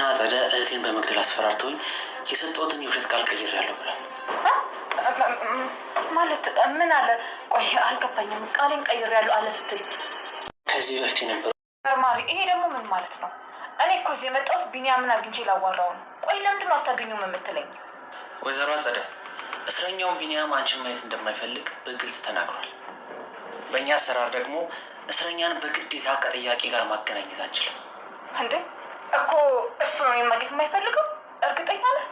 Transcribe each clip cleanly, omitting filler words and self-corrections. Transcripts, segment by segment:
አጸደ እህቴን በመግደል አስፈራርተውኝ የሰጠሁትን የውሸት ቃል ቀይሬያለሁ ብሏል። ማለት ምን አለ? ቆይ አልገባኝም። ቃሌን ቀይሬያለሁ አለ ስትል ከዚህ በፊት የነበሩ መርማሪ፣ ይሄ ደግሞ ምን ማለት ነው? እኔ እኮ እዚህ የመጣሁት ቢኒያምን አግኝቼ ላዋራው ነው። ቆይ ለምንድን ነው አታገኙም የምትለኝ? ወይዘሮ አጸደ እስረኛው ቢኒያም አንቺን ማየት እንደማይፈልግ በግልጽ ተናግሯል። በእኛ አሰራር ደግሞ እስረኛን በግዴታ ከጥያቄ ጋር ማገናኘት አንችልም። እንዴ እኮ እሱ ነው ማግኘት የማይፈልገው? እርግጠኛ ነህ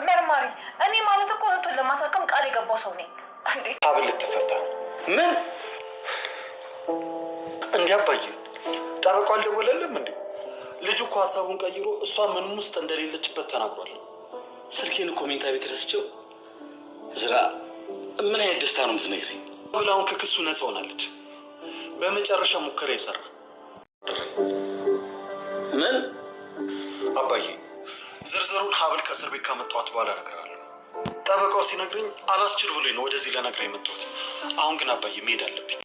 መርማሪ? እኔ ማለት እኮ እህቱን ለማሳከም ቃል የገባው ሰው ነኝ። እንዴ ሀብል ልትፈታ ምን እንዲያባይ ጠበቃ አልደወለልም እንዴ? ልጁ እኮ ሀሳቡን ቀይሮ እሷ ምንም ውስጥ እንደሌለችበት ተናግሯል። ስልኬን እኮ መኝታ ቤት ረስቼው። ዝራ ምን አይነት ደስታ ነው የምትነግረኝ? አሁን ከክሱ ነፃ ሆናለች። በመጨረሻ ሙከራ የሰራ ምን አባዬ፣ ዝርዝሩን ሀብል ከእስር ቤት ካመጣኋት በኋላ እነግርሃለሁ። ጠበቃው ሲነግረኝ አላስችል ብሎኝ ነው ወደዚህ ለነግረህ የመጣሁት። አሁን ግን አባዬ መሄድ አለብኝ።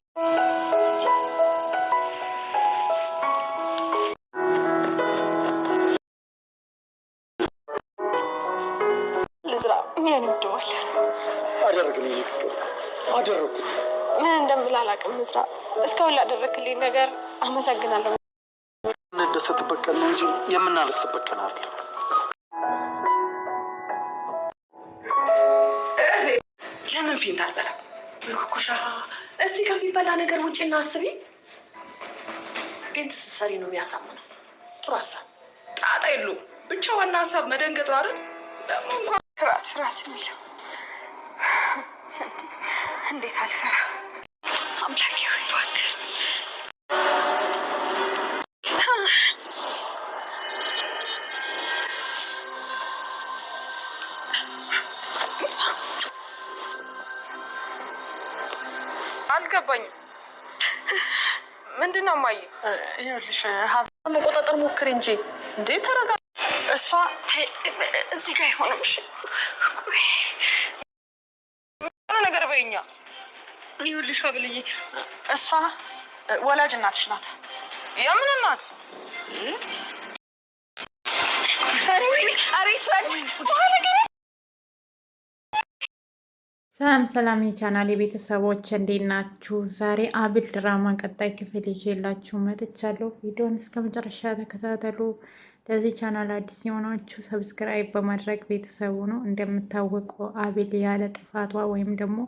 ዝራ ምን ይወደዋል? አደረግን አደረኩት። ምን እንደምል አላውቅም። ዝራ እስካሁን ላደረክልኝ ነገር አመሰግናለሁ። እንደሰትበት ቀን ነው እንጂ የምናለቅስበት ቀን አይደለም። ለምን ፊንት አልበላ ኩኩሻ፣ እስቲ ከሚበላ ነገር ውጭ እናስቢ። ፊንት ስትሰሪ ነው የሚያሳምነው። ጥሩ ሀሳብ፣ ጣጣ የለውም። ብቻ ዋና ሀሳብ መደንገጥ ነው አይደል? ደግሞ እንኳን ፍርሃት የሚለው እንዴት አልፈራ። አምላኬ ሆይ እባክህ አልገባኝም። ምንድን ነው ማየ? ይኸውልሽ መቆጣጠር ሞክር እንጂ እንዴ። ተረጋ። እሷ እዚህ ጋር አይሆንም። እሺ ነገር በይኛ። ይኸውልሽ ሀብልዬ፣ እሷ ወላጅ እናትሽ ናት። የምን እናት? ሰላም ሰላም የቻናል የቤተሰቦች እንዴት ናችሁ? ዛሬ ሀብል ድራማ ቀጣይ ክፍል ይዤላችሁ መጥቻለሁ። ቪዲዮን እስከ መጨረሻ ተከታተሉ። ለዚህ ቻናል አዲስ የሆናችሁ ሰብስክራይብ በማድረግ ቤተሰቡ ነው። እንደምታወቀው ሀብል ያለ ጥፋቷ ወይም ደግሞ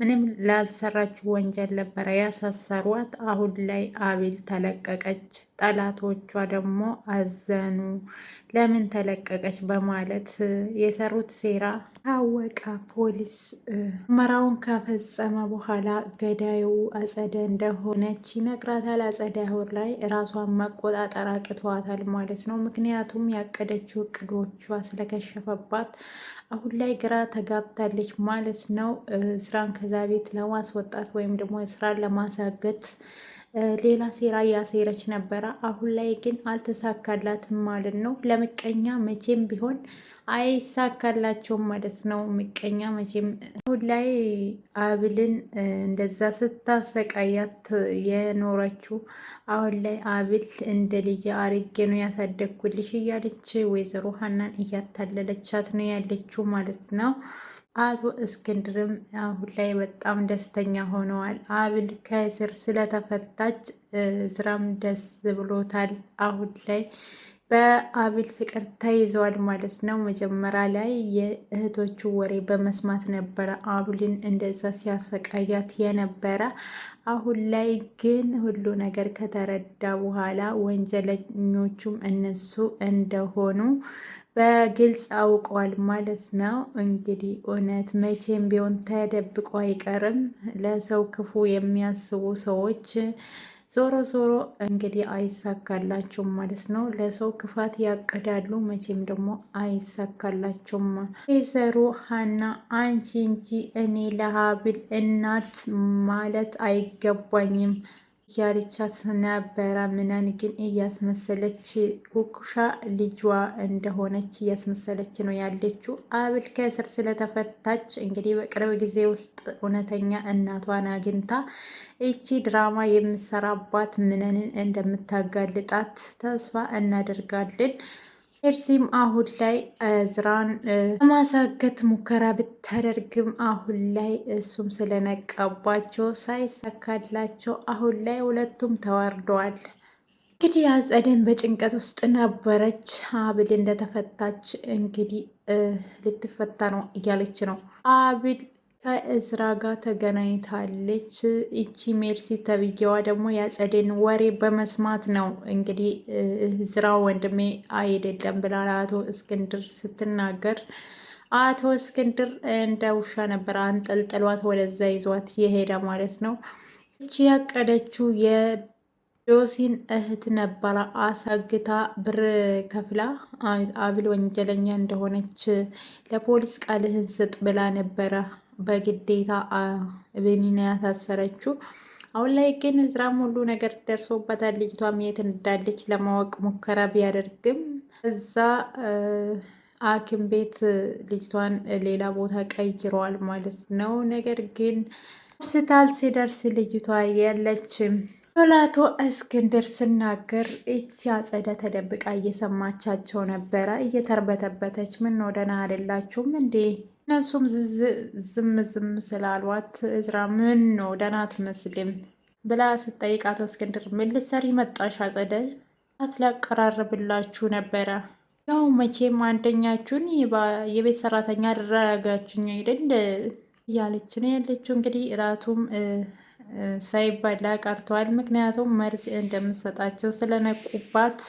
ምንም ላልሰራችሁ ወንጀል ነበረ ያሳሰሯት። አሁን ላይ ሀብል ተለቀቀች። ጠላቶቿ ደግሞ አዘኑ። ለምን ተለቀቀች በማለት የሰሩት ሴራ ታወቀ። ፖሊስ ምርመራውን ከፈጸመ በኋላ ገዳዩ አጸደ እንደሆነች ይነግራታል። አጸደ አሁን ላይ ራሷን መቆጣጠር አቅቷታል ማለት ነው። ምክንያቱም ያቀደችው እቅዶቿ ስለከሸፈባት አሁን ላይ ግራ ተጋብታለች ማለት ነው። ስራን ከዛ ቤት ለማስወጣት ወይም ደግሞ ስራን ለማሳገት ሌላ ሴራ እያሴረች ነበረ። አሁን ላይ ግን አልተሳካላትም ማለት ነው። ለምቀኛ መቼም ቢሆን አይሳካላቸውም ማለት ነው። ምቀኛ መቼም አሁን ላይ ሀብልን እንደዛ ስታሰቃያት የኖረችው አሁን ላይ ሀብል እንደ ልጅ አርጌ ነው ያሳደግኩልሽ እያለች ወይዘሮ ሀናን እያታለለቻት ነው ያለችው ማለት ነው። አቶ እስክንድርም አሁን ላይ በጣም ደስተኛ ሆነዋል። ሀብል ከእስር ስለተፈታች ስራም ደስ ብሎታል። አሁን ላይ በሀብል ፍቅር ተይዘዋል ማለት ነው። መጀመሪያ ላይ የእህቶቹ ወሬ በመስማት ነበረ ሀብልን እንደዛ ሲያሰቃያት የነበረ። አሁን ላይ ግን ሁሉ ነገር ከተረዳ በኋላ ወንጀለኞቹም እነሱ እንደሆኑ በግልጽ አውቀዋል ማለት ነው። እንግዲህ እውነት መቼም ቢሆን ተደብቆ አይቀርም። ለሰው ክፉ የሚያስቡ ሰዎች ዞሮ ዞሮ እንግዲህ አይሳካላቸውም ማለት ነው። ለሰው ክፋት ያቅዳሉ፣ መቼም ደግሞ አይሳካላቸውም። ወይዘሮ ሀና አንቺ እንጂ እኔ ለሀብል እናት ማለት አይገባኝም እያለቻት ነበረ። ምናን ግን እያስመሰለች ኩኩሻ ልጇ እንደሆነች እያስመሰለች ነው ያለችው። ሀብል ከእስር ስለተፈታች እንግዲህ በቅርብ ጊዜ ውስጥ እውነተኛ እናቷን አግኝታ ይቺ ድራማ የምሰራባት ምናንን እንደምታጋልጣት ተስፋ እናደርጋለን። ሜርሲም አሁን ላይ እዝራን ለማሳገት ሙከራ ብታደርግም አሁን ላይ እሱም ስለነቃባቸው ሳይሳካላቸው አሁን ላይ ሁለቱም ተዋርደዋል። እንግዲህ አጸደን በጭንቀት ውስጥ ነበረች። አብል እንደተፈታች እንግዲህ ልትፈታ ነው እያለች ነው። አብል ከእዝራ ጋር ተገናኝታለች። ይቺ ሜርሲ ተብዬዋ ደግሞ የአጸደን ወሬ በመስማት ነው እንግዲህ እዝራ ወንድሜ አይደለም ብላ አቶ እስክንድር ስትናገር አቶ እስክንድር እንደ ውሻ ነበር አንጠልጥሏት ወደዛ ይዟት የሄደ ማለት ነው። ይቺ ያቀደችው የጆሲን እህት ነበረ አሳግታ ብር ከፍላ አብል ወንጀለኛ እንደሆነች ለፖሊስ ቃልህን ስጥ ብላ ነበረ በግዴታ ቤኒና ያሳሰረችው። አሁን ላይ ግን እዝራም ሁሉ ነገር ደርሶበታል። ልጅቷም የት እንዳለች ለማወቅ ሙከራ ቢያደርግም እዛ ሐኪም ቤት ልጅቷን ሌላ ቦታ ቀይረዋል ማለት ነው። ነገር ግን ሆስፒታል ሲደርስ ልጅቷ የለችም። ላቶ እስክንድር ስናገር እቺ አጸደ ተደብቃ እየሰማቻቸው ነበረ፣ እየተርበተበተች ምን ነው ደህና አይደላችሁም እንዴ? እነሱም ዝም ስላሏት እዝራ ምን ነው ደህና አትመስልም ብላ ስጠይቅ አቶ እስክንድር ምን ልትሰሪ መጣሽ? አጸደ ላቀራርብላችሁ ነበረ። ያው መቼም አንደኛችሁን የቤት ሰራተኛ አደረጋችሁኝ አይደል እያለች ነው ያለችው። እንግዲህ እራቱም ሳይበላ ቀርተዋል። ምክንያቱም መርዝ እንደምሰጣቸው ስለነቁባት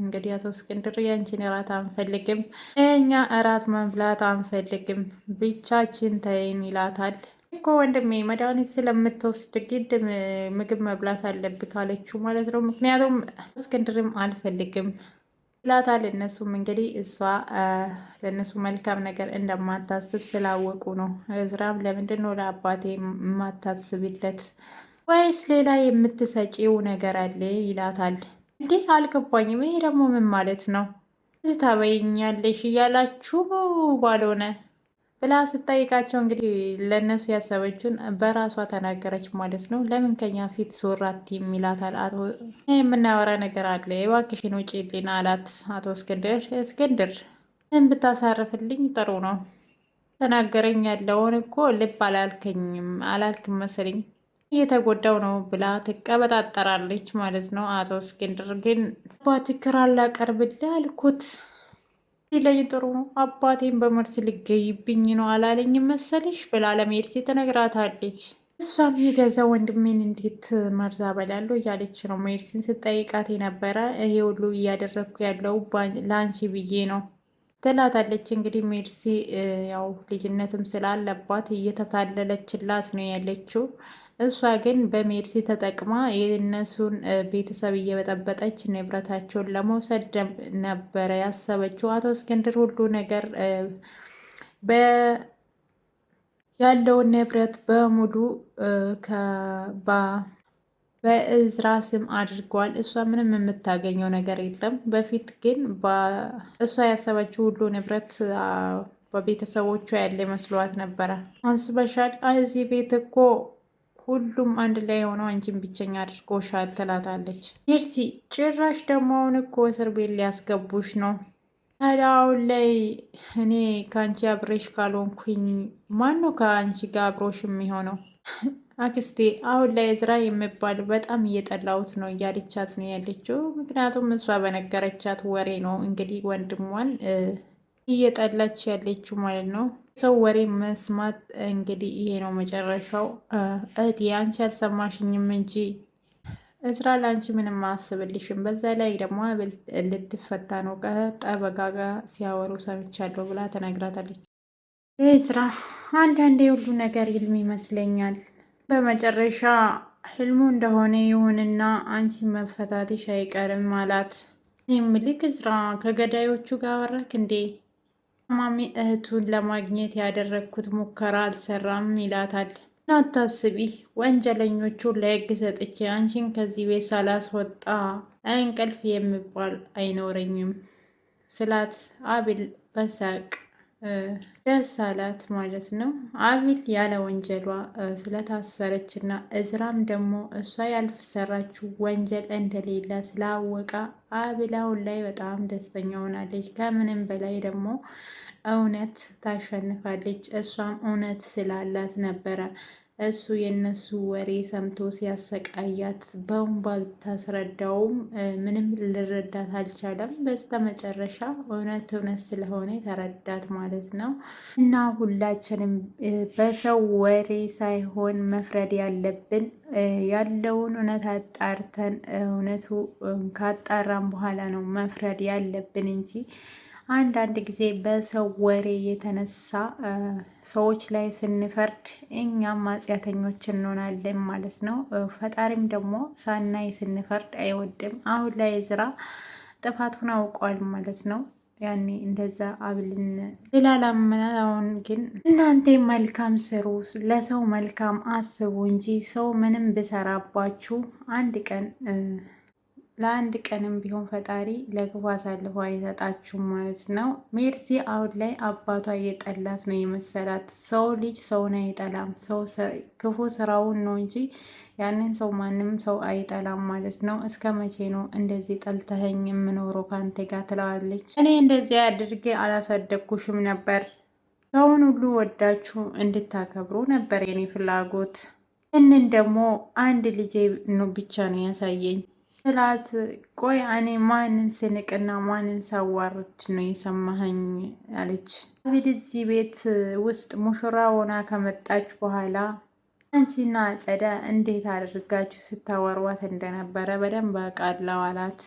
እንግዲህ አቶ እስክንድር ያንቺን እራት አንፈልግም፣ እኛ እራት መብላት አንፈልግም፣ ብቻችን ተይን ይላታል። እኮ ወንድሜ መድኃኒት ስለምትወስድ ግድ ምግብ መብላት አለብህ ካለችው ማለት ነው። ምክንያቱም እስክንድርም አልፈልግም ይላታል። እነሱም እንግዲህ እሷ ለእነሱ መልካም ነገር እንደማታስብ ስላወቁ ነው። እዝራም ለምንድን ነው ለአባቴ የማታስብለት ወይስ ሌላ የምትሰጪው ነገር አለ ይላታል። እንዲህ አልገባኝም፣ ይሄ ደግሞ ምን ማለት ነው? ታበይኛለሽ እያላችሁ ባልሆነ ብላ ስጠይቃቸው እንግዲህ ለእነሱ ያሰበችውን በራሷ ተናገረች ማለት ነው። ለምን ከኛ ፊት ዞራት ይላታል። የምናወራ ነገር አለ እባክሽን ውጪልኝ አላት አቶ እስክንድር። እስክንድር ምን ብታሳርፍልኝ ጥሩ ነው፣ ተናገረኝ ያለውን እኮ ልብ አላልክም መሰለኝ እየተጎዳው ነው ብላ ትቀበጣጠራለች ማለት ነው። አቶ እስክንድር ግን አባትህ ላቀርብልህ አልኩት ቢለኝ ጥሩ ነው፣ አባቴን በመርዝ ልገይብኝ ነው አላለኝም መሰለሽ ብላ ለሜርሲ ትነግራታለች። እሷም የገዛ ወንድሜን እንዴት መርዝ አበላለሁ እያለች ነው ሜርሲን ስጠይቃት የነበረ። ይሄ ሁሉ እያደረግኩ ያለው ለአንቺ ብዬ ነው ትላታለች። እንግዲህ ሜርሲ ያው ልጅነትም ስላለባት እየተታለለችላት ነው ያለችው። እሷ ግን በሜርሲ ተጠቅማ የእነሱን ቤተሰብ እየበጠበጠች ንብረታቸውን ለመውሰድ ነበረ ያሰበችው። አቶ እስክንድር ሁሉ ነገር ያለውን ንብረት በሙሉ በእዝራ ስም አድርገዋል። እሷ ምንም የምታገኘው ነገር የለም። በፊት ግን እሷ ያሰበችው ሁሉ ንብረት በቤተሰቦቿ ያለ መስሏት ነበረ። አንስበሻል፣ እዚህ ቤት እኮ ሁሉም አንድ ላይ ሆነው አንቺን ብቸኛ አድርጎሻል ትላታለች። ሜርሲ ጭራሽ ደግሞ አሁን እኮ እስር ቤት ሊያስገቡሽ ነው። ታዲያ አሁን ላይ እኔ ከአንቺ አብሬሽ ካልሆንኩኝ ማን ነው ከአንቺ ጋር አብሮሽ የሚሆነው? አክስቴ አሁን ላይ እዝራ የሚባል በጣም እየጠላሁት ነው እያለቻት ነው ያለችው። ምክንያቱም እሷ በነገረቻት ወሬ ነው እንግዲህ ወንድሟን እየጠላች ያለችው ማለት ነው። ሰው ወሬ መስማት እንግዲህ ይሄ ነው መጨረሻው። እህቴ አንቺ አልሰማሽኝም እንጂ እዝራ ለአንቺ ምንም አያስብልሽም። በዛ ላይ ደግሞ ልትፈታ ነው ከጠበቃ ጋር ሲያወሩ ሰምቻለሁ ብላ ተነግራታለች። እዝራ አንዳንዴ ሁሉ ነገር ህልም ይመስለኛል። በመጨረሻ ህልሙ እንደሆነ ይሁንና አንቺ መፈታትሽ አይቀርም አላት። ይምልክ እዝራ ከገዳዮቹ ጋር አወራክ እንዴ? ማሚ እህቱን ለማግኘት ያደረግኩት ሙከራ አልሰራም ይላታል። አታስቢ፣ ወንጀለኞቹን ለህግ ሰጥቼ አንቺን ከዚህ ቤት ሳላስወጣ እንቅልፍ የሚባል አይኖረኝም ስላት አብል በሳቅ ደስ አላት ማለት ነው። አቤል ያለ ወንጀሏ ስለታሰረች እና እዝራም ደግሞ እሷ ያልሰራችው ወንጀል እንደሌለ ስላወቀ አቤል አሁን ላይ በጣም ደስተኛ ሆናለች። ከምንም በላይ ደግሞ እውነት ታሸንፋለች። እሷም እውነት ስላላት ነበረ እሱ የነሱ ወሬ ሰምቶ ሲያሰቃያት በእንባ ብታስረዳውም ምንም ልረዳት አልቻለም። በስተ መጨረሻ እውነት ስለሆነ ተረዳት ማለት ነው። እና ሁላችንም በሰው ወሬ ሳይሆን መፍረድ ያለብን ያለውን እውነት አጣርተን እውነቱ ካጣራም በኋላ ነው መፍረድ ያለብን እንጂ አንዳንድ ጊዜ በሰው ወሬ የተነሳ ሰዎች ላይ ስንፈርድ እኛም ኃጢአተኞች እንሆናለን ማለት ነው። ፈጣሪም ደግሞ ሳናይ ስንፈርድ አይወድም። አሁን ላይ እዝራ ጥፋቱን አውቋል ማለት ነው። ያኔ እንደዛ አብልን ስላላመነ አሁን ግን እናንተ መልካም ስሩ፣ ለሰው መልካም አስቡ እንጂ ሰው ምንም ብሰራባችሁ ለአንድ ቀንም ቢሆን ፈጣሪ ለክፉ አሳልፎ አይሰጣችሁም ማለት ነው። ሜርሲ አሁን ላይ አባቷ የጠላት ነው የመሰላት። ሰው ልጅ ሰውን አይጠላም፣ ሰው ክፉ ስራውን ነው እንጂ ያንን ሰው ማንም ሰው አይጠላም ማለት ነው። እስከ መቼ ነው እንደዚህ ጠልተኸኝ የምኖረው ከአንተ ጋር ትለዋለች። እኔ እንደዚህ አድርጌ አላሳደግኩሽም ነበር፣ ሰውን ሁሉ ወዳችሁ እንድታከብሩ ነበር የኔ ፍላጎት። ይህንን ደግሞ አንድ ልጄ ብቻ ነው ያሳየኝ ስላት፣ ቆይ እኔ ማንን ስንቅና ማንን ሳዋርድ ነው የሰማኸኝ? አለች። አቤል እዚህ ቤት ውስጥ ሙሽራ ሆና ከመጣች በኋላ አንቺና አጸደ እንዴት አድርጋችሁ ስታወሯት እንደነበረ በደንብ አውቃለሁ አላት።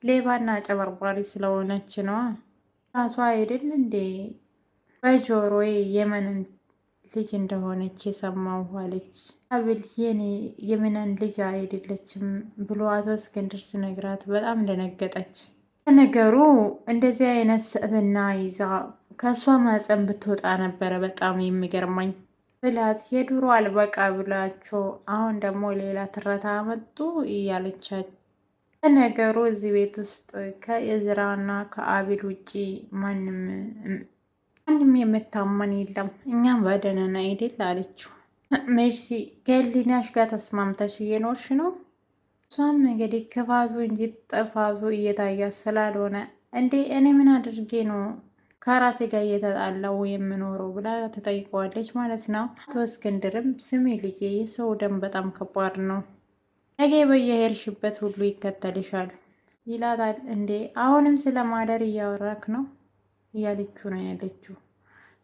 ሌባና አጨበርባሪ ስለሆነች ነዋ። ራሷ አይደል እንዴ በጆሮዬ የመንን ልጅ እንደሆነች የሰማሁ አለች። አቤል የምንን ልጅ አይደለችም ብሎ አቶ እስክንድር ሲነግራት በጣም ደነገጠች። ነገሩ እንደዚህ አይነት ስብዕና ይዛ ከእሷ ማፀን ብትወጣ ነበረ በጣም የሚገርመኝ ስላት፣ የድሮ አልበቃ ብላቸው አሁን ደግሞ ሌላ ትረታ መጡ እያለቻት። ነገሩ እዚህ ቤት ውስጥ ከእዝራና ከአቤል ውጪ ማንም የምታመን የለም፣ እኛም በደህና አይደል አለችው። ሜርሲ ከህሊናሽ ጋር ተስማምተሽ እየኖርሽ ነው? እሷም እንግዲህ ክፋቱ እንጂ ጥፋቱ እየታያት ስላልሆነ እንዴ እኔ ምን አድርጌ ነው ከራሴ ጋር እየተጣላው የምኖረው ብላ ተጠይቀዋለች ማለት ነው። አቶ እስክንድርም ስሚ ልጄ፣ የሰው ደም በጣም ከባድ ነው፣ ነገ በየሄድሽበት ሁሉ ይከተልሻል ይላታል። እንዴ አሁንም ስለ ማደር እያወራክ ነው እያለችው ነው ያለችው።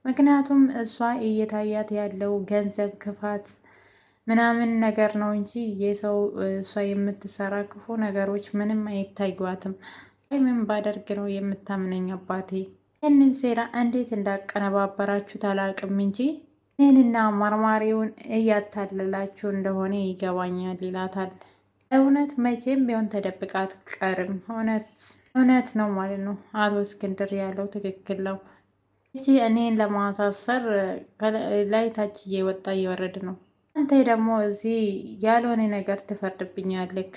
ምክንያቱም እሷ እየታያት ያለው ገንዘብ፣ ክፋት ምናምን ነገር ነው እንጂ የሰው እሷ የምትሰራ ክፉ ነገሮች ምንም አይታዩዋትም። ወይ ምን ባደርግ ነው የምታምነኝ አባቴ? ይህንን ሴራ እንዴት እንዳቀነባበራችሁ አላቅም እንጂ እኔንና መርማሪውን እያታለላችሁ እንደሆነ ይገባኛል ይላታል። እውነት መቼም ቢሆን ተደብቃ አትቀርም። እውነት ነው ማለት ነው። አቶ እስክንድር ያለው ትክክል ነው። እቺ እኔን ለማሳሰር ላይ ታች እየወጣ እየወረድ ነው። አንተ ደግሞ እዚህ ያልሆነ ነገር ትፈርድብኛለክ።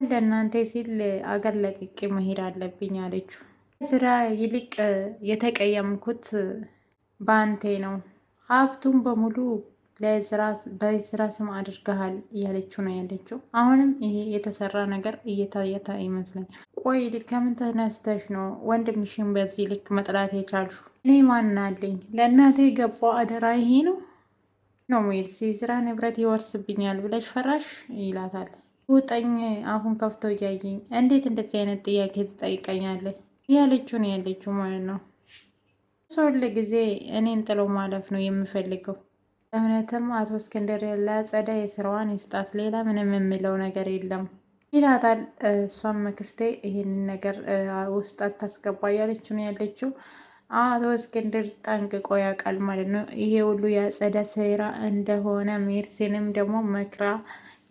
ለእናንተ ሲል አገር ለቅቄ መሄድ አለብኝ አለችው። ስራ ይልቅ የተቀየምኩት በአንቴ ነው። ሀብቱን በሙሉ በዝራ ስም አድርገሃል እያለችው ነው ያለችው። አሁንም ይሄ የተሰራ ነገር እየታየታ ይመስለኛል። ቆይ ከምን ተነስተሽ ነው ወንድምሽን በዚህ ልክ መጥላት የቻልሹ? እኔ ማን አለኝ? ለእናቴ የገባው አደራ ይሄ ነው ሜርሲ። ዝራ ንብረት ይወርስብኛል ብለሽ ፈራሽ ይላታል። ውጠኝ አፉን ከፍቶ እያየኝ እንዴት እንደዚህ አይነት ጥያቄ ትጠይቀኛለህ? እያለችው ነው ያለችው ማለት ነው። ሰው ጊዜ እኔን ጥሎ ማለፍ ነው የምፈልገው። እውነትም አቶ እስክንድር ለአጸደ የስራዋን ይስጣት፣ ሌላ ምንም የሚለው ነገር የለም ይላታል። እሷም መክስቴ ይህንን ነገር ውስጥ አታስገባ እያለችው ነው ያለችው። አቶ እስክንድር ጠንቅቆ ያውቃል ማለት ነው ይሄ ሁሉ የአጸደ ሴራ እንደሆነ። ሜርሲንም ደግሞ መክራ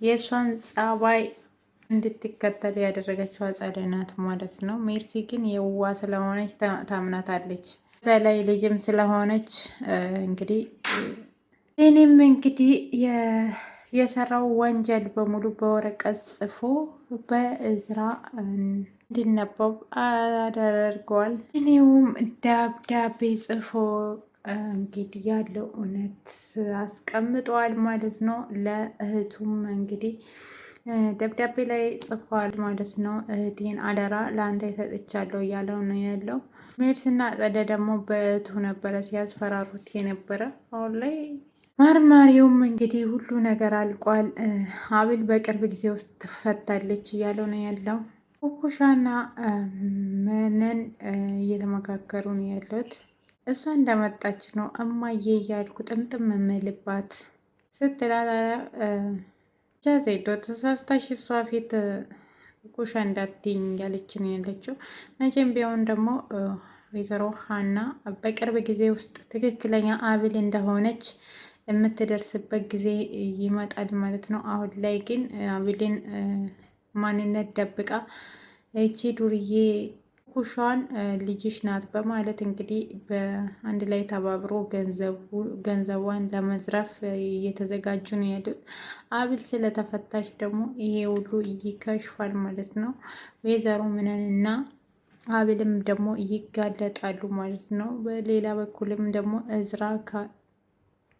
የእሷን ጸባይ እንድትከተል ያደረገችው አጸደ ናት ማለት ነው። ሜርሲ ግን የዋ ስለሆነች ታምናታለች። እዛ ላይ ልጅም ስለሆነች እንግዲህ እኔም እንግዲህ የሰራው ወንጀል በሙሉ በወረቀት ጽፎ በእዝራ እንዲነበብ አደርገዋል። እኔውም ደብዳቤ ጽፎ እንግዲህ ያለው እውነት አስቀምጠዋል ማለት ነው። ለእህቱም እንግዲህ ደብዳቤ ላይ ጽፏል ማለት ነው። እህቴን አደራ ለአንተ ሰጥቻለሁ እያለው ነው ያለው። ሜርስና ጸደ ደግሞ በእህቱ ነበረ ሲያስፈራሩት የነበረ። አሁን ላይ መርማሪውም እንግዲህ ሁሉ ነገር አልቋል፣ አቤል በቅርብ ጊዜ ውስጥ ትፈታለች እያለው ነው ያለው። ኩኩሻና መነን እየተመካከሩ ነው ያሉት። እሷ እንደመጣች ነው እማዬ እያልኩ ጥምጥም የምልባት ስትላላ ብቻ ዜዶ ተሳስታሽ እሷ ፊት ኩኩሻ እንዳትይኝ እያለች ነው ያለችው። መቼም ቢሆን ደግሞ ወይዘሮ ሀና በቅርብ ጊዜ ውስጥ ትክክለኛ አቤል እንደሆነች የምትደርስበት ጊዜ ይመጣል ማለት ነው። አሁን ላይ ግን አቤልን ማንነት ደብቃ ይቺ ዱርዬ ኩኩሻን ልጅሽ ናት በማለት እንግዲህ በአንድ ላይ ተባብሮ ገንዘቧን ለመዝረፍ እየተዘጋጁ ነው ያሉት። አቤል ስለተፈታሽ ደግሞ ይሄ ሁሉ ይከሽፋል ማለት ነው። ወይዘሮ ምነን እና አቤልም ደግሞ ይጋለጣሉ ማለት ነው። በሌላ በኩልም ደግሞ እዝራ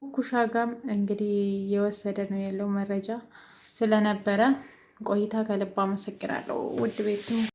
ኩኩሻ ጋም እንግዲህ እየወሰደ ነው ያለው መረጃ ስለነበረ ቆይታ ከልብ አመሰግናለሁ ውድ ቤተሰቦች።